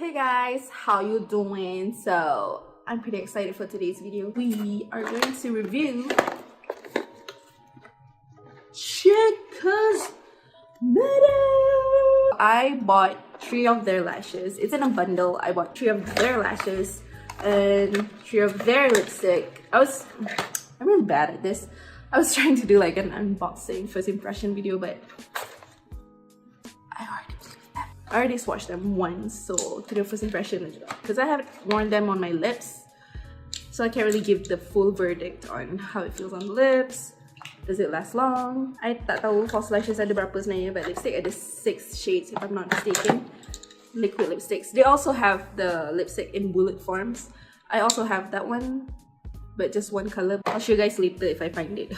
Hey guys, how you doing? So I'm pretty excited for today's video. We are going to review Chique's Meadow. I bought 3 of their lashes. It's in a bundle. I bought 3 of their lashes and 3 of their lipstick. I'm really bad at this. I was trying to do like an unboxing first impression video, but I already swatched them once, so to do first impression because I haven't worn them on my lips, so I can't really give the full verdict on how it feels on the lips. Does it last long? I tak tahu false lashes ada berapa sebenarnya, but lipstick ada 6 shades if I'm not mistaken. Liquid lipsticks. They also have the lipstick in bullet forms. I also have that one, but just one color. I'll show you guys later if I find it.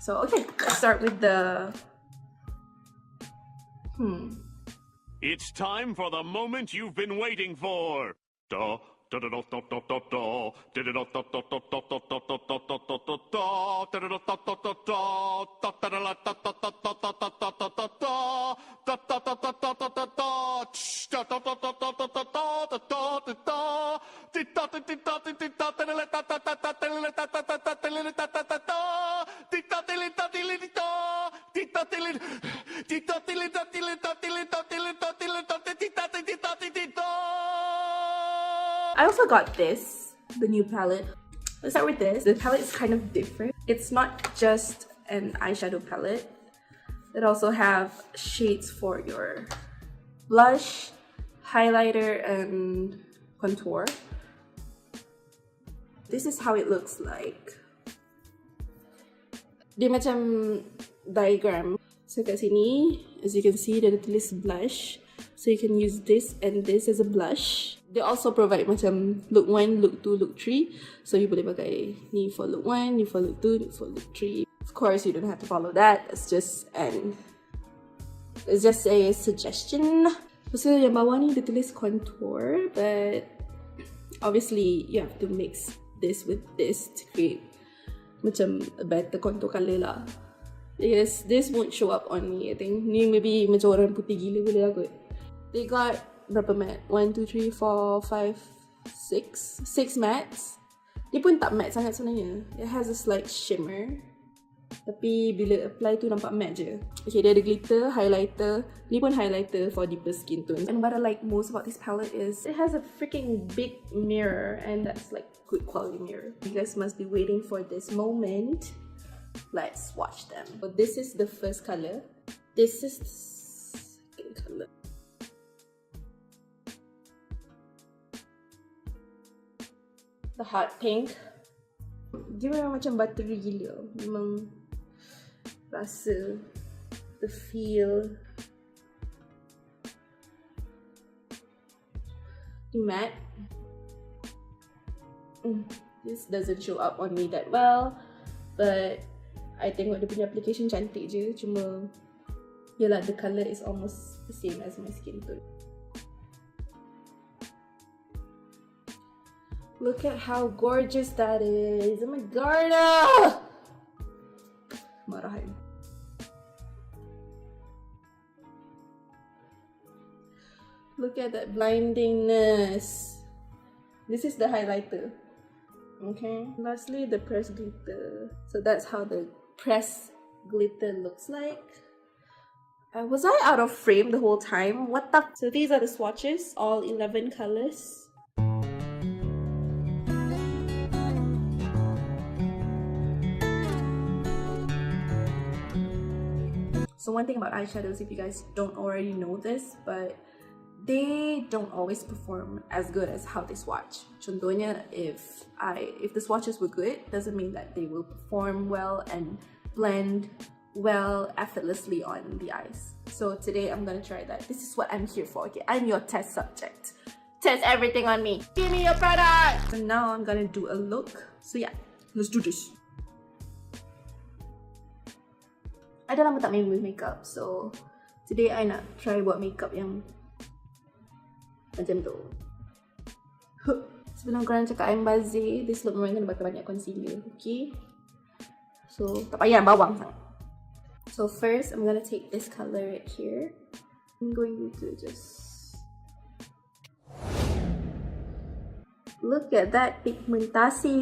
So okay, let's start with the It's time for the moment you've been waiting for. I also got this, the new palette. Let's start with this. The palette is kind of different. It's not just an eyeshadow palette. It also have shades for your blush, highlighter, and contour. This is how it looks like. Dia macam diagram. So kat sini, as you can see, dia ada tulis blush. So you can use this and this as a blush. They also provide macam look 1, look 2, look 3. So you boleh pakai ni for look 1, ni for look 2, ni for look 3. Of course, you don't have to follow that. It's just a suggestion. So yang bawah ni dia tulis contour, but obviously you have to mix this with this to create macam a better contour color lah. Yes, this won't show up on me, I think. Ni maybe macam orang putih gila boleh lah kot. They got berapa matte? 1, 2, 3, 4, 5, 6. 6 mattes. Dia pun tak matte sangat sebenarnya. It has a slight shimmer. Tapi bila apply tu nampak matte je. Okay, dia ada glitter, highlighter. Ni pun highlighter for deeper skin tones. And what I like most about this palette is it has a freaking big mirror, and that's like good quality mirror. You guys must be waiting for this moment. Let's watch them. So this is the first color. This is the second color. The hot pink. Dia memang macam buttery gila. Memang rasa the feel. Matte. This doesn't show up on me that well, but I tengok dia punya application cantik je. Cuma yalah, the colour is almost the same as my skin tone. Look at how gorgeous that is. Oh my god! Marahan. Look at that blindingness. This is the highlighter. Okay. Lastly, the pressed glitter. So that's how the pressed glitter looks like. Was I out of frame the whole time? What the? So these are the swatches, all 11 colors. So one thing about eyeshadows, if you guys don't already know this, but they don't always perform as good as how they swatch. Contohnya, if the swatches were good, doesn't mean that they will perform well and blend well effortlessly on the eyes. So today I'm gonna try that. This is what I'm here for. Okay, I'm your test subject. Test everything on me. Give me your product. So now I'm gonna do a look. So yeah, let's do this. I dah lama tak main with makeup, so today I nak try buat makeup yang macam tu. Sebelum korang cakap I'm bazir, this look memang kena pakai banyak concealer, okay? So tak payah bawang sangat. So first, I'm gonna take this color right here. I'm going to just Look at that pigmentasi.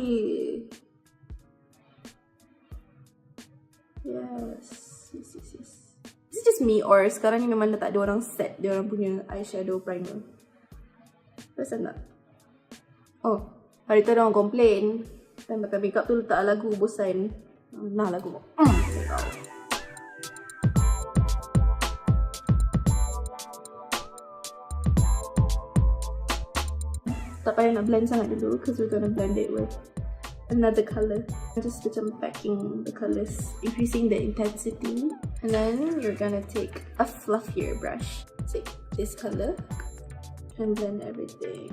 Yes. Is it just me or sekarang ni memang dah tak ada orang set dia orang punya eyeshadow primer? Perasan tak? Oh, hari tu ada orang komplain time pakai makeup tu letak lagu bosan. Nah lagu tak payah nak blend sangat dulu because we're gonna blend it with another colour. Just macam packing the colours, increasing the intensity. And then you're gonna take a fluffier brush. Take this colour and blend everything.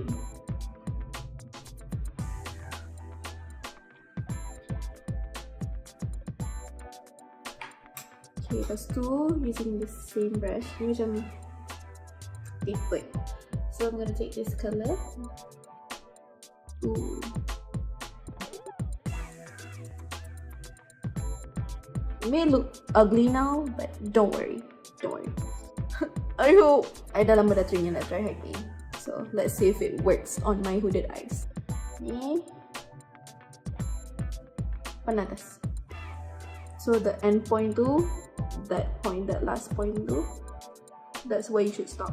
Okay, lepas tu using the same brush, ni macam tapered. So I'm gonna take this colour. Ooh. It may look ugly now, but don't worry. I hope. I dah lama dah nak try hiking. So let's see if it works on my hooded eyes. Ni panatas. So the end point tu, that last point tu, that's where you should stop.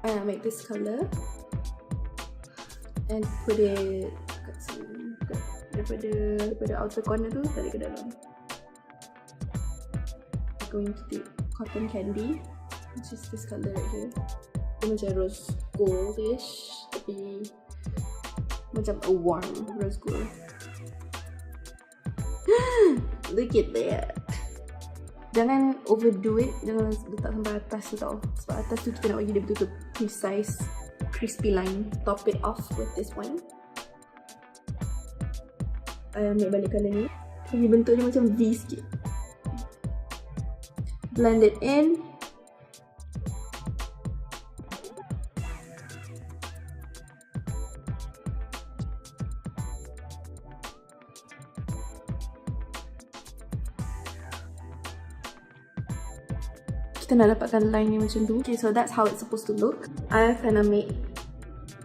I make this color and put it kat sini, daripada outer corner tu tarik ke dalam. I'm going to take cotton candy, which is this color right here. Dia macam rose goldish tapi macam a warm rose gold. Look at that. Jangan overdo it, jangan letak sampai atas tu tau. Sebab atas tu kita nak bagi dia betul-betul precise, crispy line. Top it off with this one. I ambil balik colour ni. Bagi bentuk dia macam V sikit. Blend it in. Kita nak dapatkan line ni macam tu. Okay, so that's how it's supposed to look. I kinda make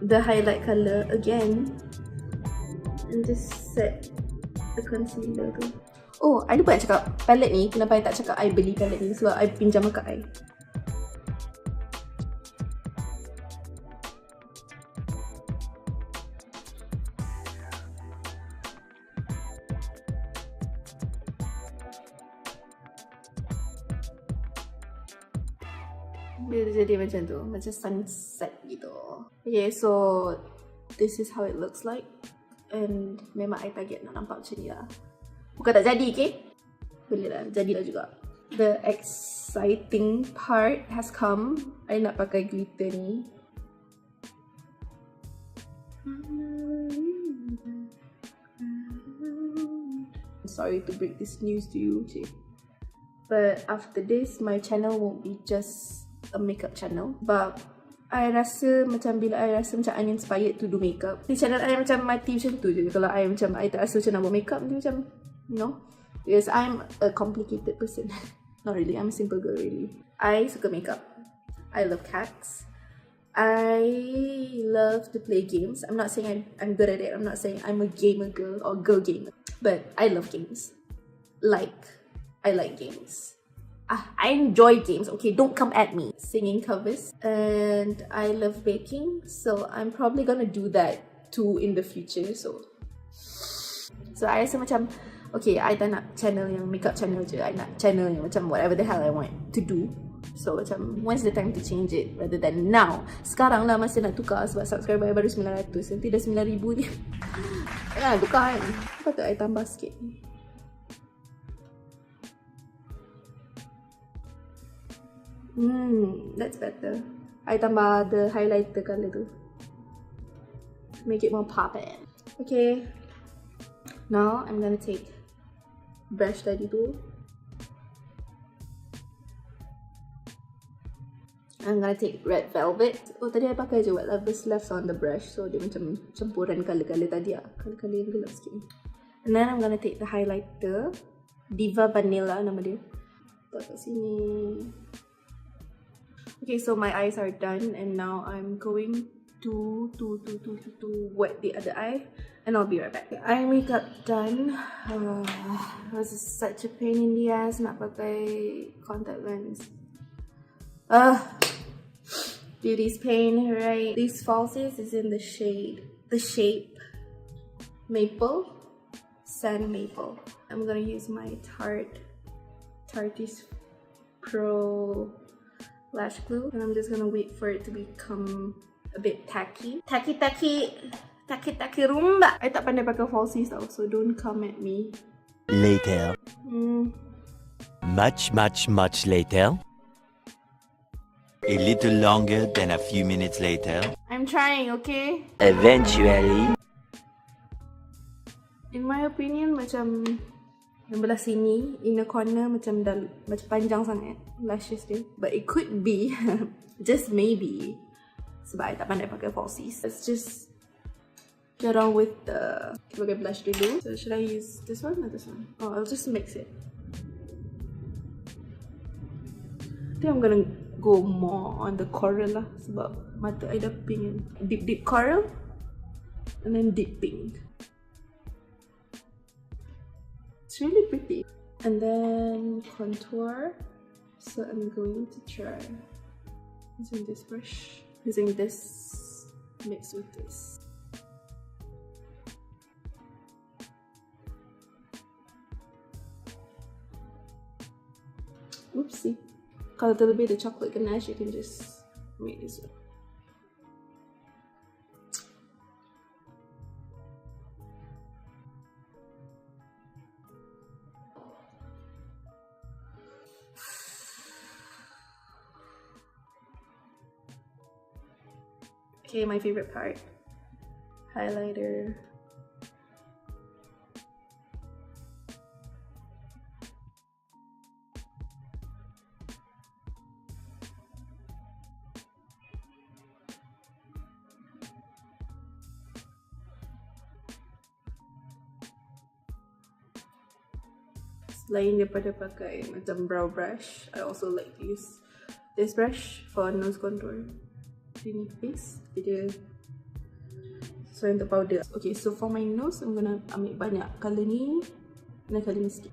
the highlight colour again and just set the concealer tu. Oh, I lupa nak cakap palette ni. Kenapa I tak cakap I beli palette ni? Sebab I pinjam kat I. Dia jadi macam tu, macam sunset gitu. Okay, so this is how it looks like. And memang I target nak nampak macam ni lah. Bukan tak jadi, okay? Boleh lah, jadilah juga. The exciting part has come. I nak pakai glitter ni. Sorry to break this news to you, Chique. But after this, my channel won't be just a makeup channel. But I rasa macam bila I rasa macam I'm inspired to do makeup, di channel I macam mati macam tu je. Kalau I macam I tak rasa macam nak buat makeup, dia macam because I'm a complicated person. Not really, I'm a simple girl really. I suka makeup. I love cats. I love to play games. I'm not saying I'm good at it. I'm not saying I'm a gamer girl or girl gamer. But I love games. I like games. I enjoy games, okay? Don't come at me. Singing covers. And I love baking. So I'm probably gonna do that too in the future. So I rasa macam, okay, I tak nak channel yang makeup channel je. I nak channel yang macam whatever the hell I want to do. So macam, when's the time to change it rather than now? Sekarang lah masa nak tukar sebab subscriber I baru 900. Nanti dah 9,000 ni. Jangan tukar kan? Patut I tambah sikit. That's better. I tambah the highlighter colour tu. Make it more poppin'. Okay. Now I'm gonna take brush tadi tu. I'm gonna take red velvet. Oh, tadi I pakai je whatever left on the brush. So dia macam campuran colour-colour tadi lah. Colour-colour yang gelap sikit. And then I'm gonna take the highlighter. Diva Vanilla nama dia. Letak kat sini. Okay, so my eyes are done and now I'm going to wet the other eye and I'll be right back. Eye makeup done. It was such a pain in the ass nak pakai contact lens. Beauty's pain, right? These falsies is in the shape Maple, Sand Maple. I'm gonna use my Tarte's Pro lash glue and I'm just gonna wait for it to become a bit tacky rumba. I tak pandai pakai falsies tau, so don't come at me. Later. Much later. A little longer than a few minutes later. I'm trying, okay? Eventually. In my opinion, macam yang belah sini, inner corner macam panjang sangat lashes dia. But it could be, just maybe, sebab I tak pandai pakai falsies. Let's just get on with the pakai blush dulu. So should I use this one or this one? Oh, I'll just mix it. I think I'm gonna go more on the coral lah, sebab mata I dah pink. Deep coral and then deep pink. It's really pretty. And then contour. So I'm going to try using this brush, using this mixed with this. Oopsie. Kalau terlebih the chocolate ganache, you can just make this one. Okay, my favorite part. Highlighter. Selain daripada pakai macam brow brush, I also like to use this brush for nose contour. Dia nipis, dia sesuai untuk powder. Okay, so for my nose, I'm gonna ambil banyak colour ni dan colour ni sikit.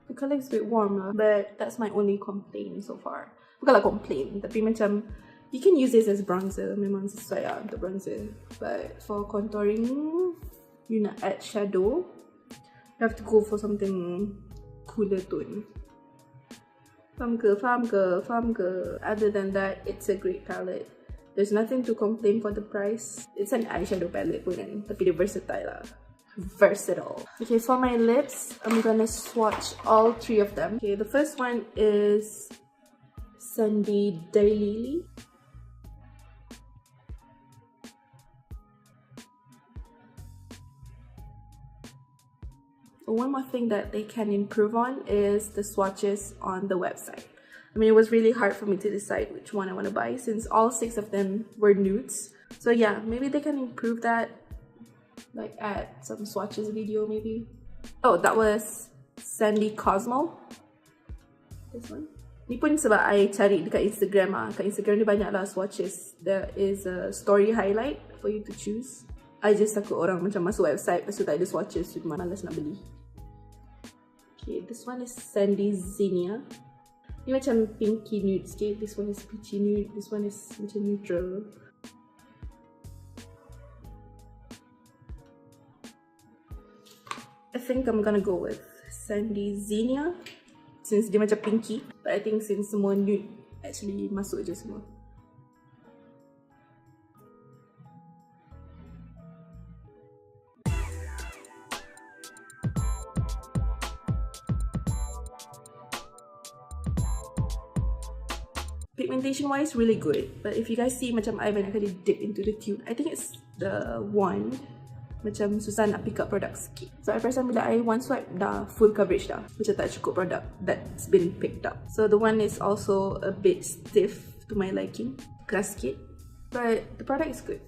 The colour is a bit warm lah, but that's my only complaint so far. Bukanlah complaint, tapi macam you can use this as bronzer, memang sesuai lah untuk bronzer. But for contouring, you nak add shadow, you have to go for something cooler tone. Faham ke? Other than that, it's a great palette. There's nothing to complain for the price. It's an eyeshadow palette pun kan, tapi dia versatile lah. Versatile. Okay, for my lips, I'm gonna swatch all three of them. Okay, the first one is Sandy Daylily. One more thing that they can improve on is the swatches on the website. I mean, it was really hard for me to decide which one I want to buy since all 6 of them were nudes. So yeah, maybe they can improve that, like add some swatches video maybe. Oh, that was Sandy Cosmo. This one. Ni pun sebab I cari dekat Instagram ah. Kat Instagram ni banyak lah swatches. There is a story highlight for you to choose. I just takut orang macam masuk website lepas tu tak ada swatches, so malas nak beli. Okay, this one is Sandy Zinnia. Ni macam pinky nude sikit. This one is peachy nude. This one is macam neutral. I think I'm gonna go with Sandy Zinnia since dia macam pinky. But I think since semua nude actually masuk je semua. Pigmentation wise, really good. But if you guys see macam I banyak kali dip into the tube, I think it's the wand. Macam susah nak pick up produk sikit. So I perasan bila I one swipe dah full coverage dah. Macam tak cukup produk that's been picked up. So the one is also a bit stiff to my liking. Keras sikit. But the product is good.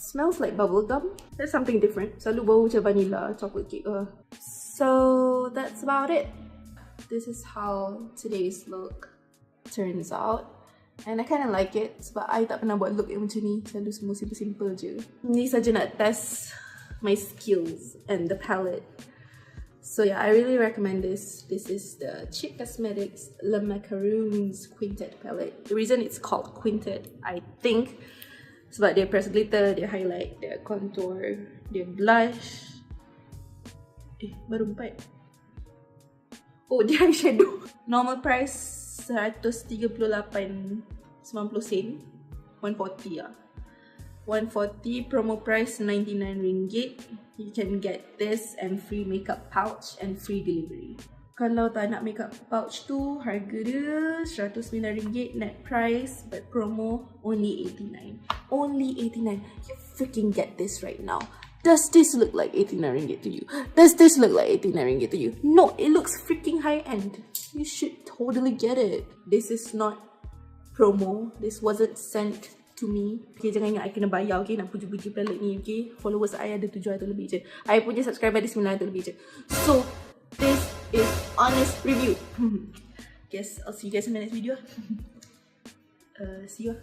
Smells like bubble gum. That's something different. Selalu bau macam vanilla chocolate cake. So that's about it. This is how today's look turns out. And I kind of like it sebab I tak pernah buat look yang macam ni. Selalu semua simple-simple je. Ni saja nak test my skills and the palette. So yeah, I really recommend this. This is the Chique Cosmetics Le Macaroons Quintet palette. The reason it's called Quintet, I think, sebab dia press glitter, dia highlight, dia contour, dia blush. Baru 4. Oh, dia eyeshadow. Normal price 138.90 sen. 140 lah. 140, promo price RM99. You can get this and free makeup pouch and free delivery. Kalau tak nak makeup pouch tu, harga dia RM109 net price, but promo only 89. Only 89. You freaking get this right now. Does this look like 89 ringgit to you? Does this look like 89 ringgit to you? No, it looks freaking high end. You should totally get it. This is not promo. This wasn't sent to me. Okay, jangan ingat I kena bayar, okay, nak puji-puji palette ni, okay. Followers I ada 700 lebih je. I punya subscriber ada 900 lebih je. So, this is honest review. Guess I'll see you guys in my next video. See you.